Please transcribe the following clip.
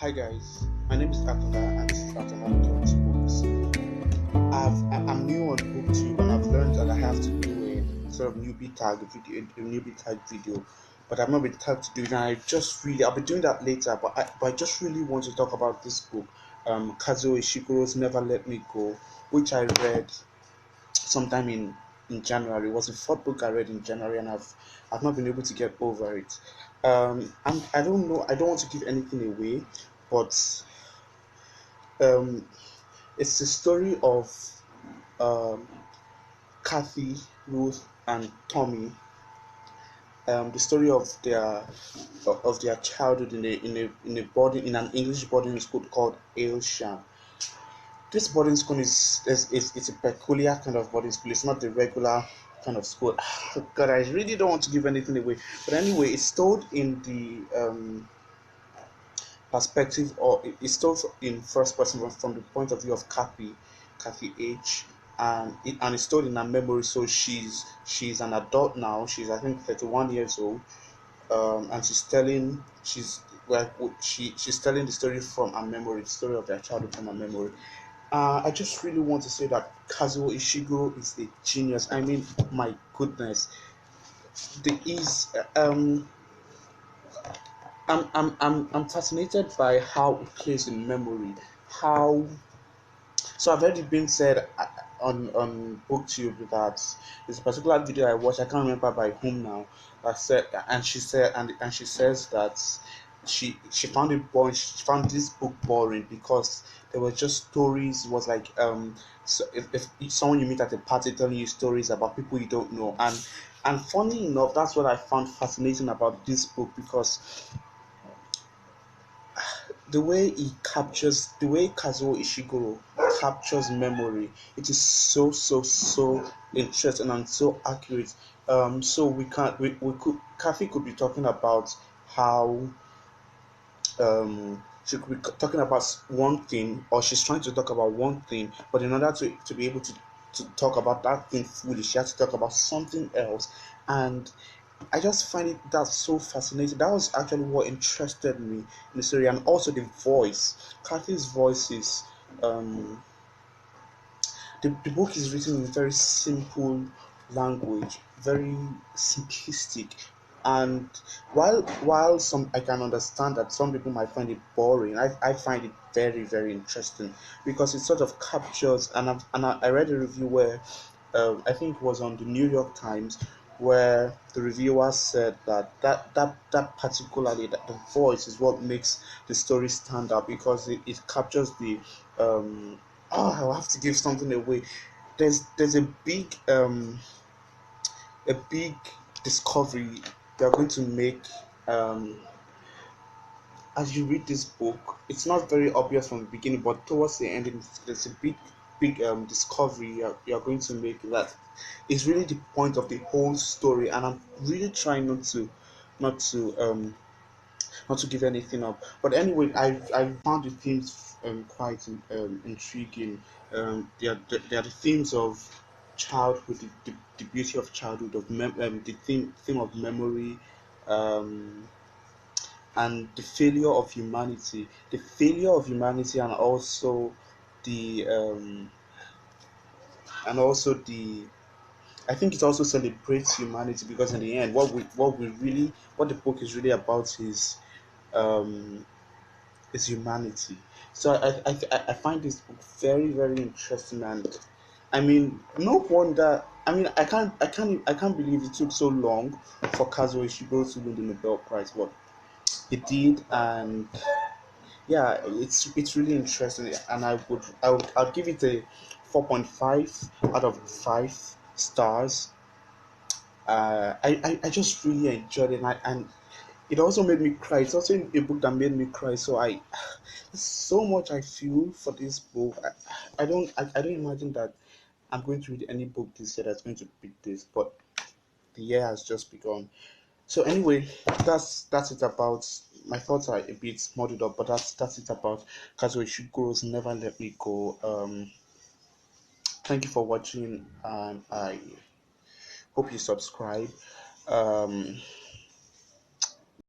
Hi guys, my name is Atala and this is Atala Talks Books. I'm new on BookTube and I've learned that I have to do a sort of newbie tag video, but I've not been tagged to do it. And I'll be doing that later. But I just really want to talk about this book, Kazuo Ishiguro's Never Let Me Go, which I read sometime in January. It was the fourth book I read in January, and I've not been able to get over it. I don't know. I don't want to give anything away, but um, it's the story of um, Kathy, Ruth, and Tommy. The story of their childhood in an English boarding school called Aylsham. This boarding school is it's a peculiar kind of boarding school. It's not the regular kind of school. God, I really don't want to give anything away. But anyway, it's told in the perspective, or it's told in first person from the point of view of Kathy H. And it's told in her memory. So she's an adult now. She's, I think, 31 years old. And she's telling the story from her memory, the story of their childhood from her memory. I just really want to say that Kazuo Ishiguro is a genius. I mean, my goodness, the is I'm fascinated by how it plays in memory. How so I've already been said on BookTube that there's a particular video I watched. I can't remember by whom now. That said, and she says that she found it boring. She found this book boring because there were just stories. It was like so if someone you meet at a party telling you stories about people you don't know, and funny enough, that's what I found fascinating about this book, because the way Kazuo Ishiguro captures memory, it is so interesting and so accurate. So we could Kathy could be talking about how she could be talking about one thing, or she's trying to talk about one thing, but in order to be able to talk about that thing fully, she has to talk about something else. And I just find it that's so fascinating. That was actually what interested me in the story, and also the voice. Kathy's voice is um, the book is written in very simple language, very simplistic. And while some I can understand that some people might find it boring, I find it very interesting, because it sort of captures. I read a review where I think it was on the New York Times, where the reviewer said that particularly that the voice is what makes the story stand out, because it captures the I'll have to give something away. There's a big discovery they're going to make um as you read this book. It's not very obvious from the beginning, but towards the ending, there's a big discovery you're going to make that is really the point of the whole story. And I'm really trying not to um not to give anything up. But anyway, I found the themes quite intriguing. They are the themes of childhood, the beauty of childhood, the theme of memory, um, and the failure of humanity, the um, and also the I think it also celebrates humanity, because in the end, what the book is really about um is humanity. So I find this book very interesting. And I mean, no wonder. I mean, I can't believe it took so long for Kazuo Ishiguro to win the Nobel Prize, but it did. And yeah, it's really interesting. And I'll give it a 4.5 out of 5 stars. I just really enjoyed it, and it also made me cry. It's also a book that made me cry. So there's so much I feel for this book. I don't imagine that I'm going to read any book this year that's going to beat this. But the year has just begun. So anyway, that's it about. My thoughts are a bit muddled up, but that's it about Kazuo Ishiguro's Never Let Me Go. Thank you for watching, and I hope you subscribe. Um,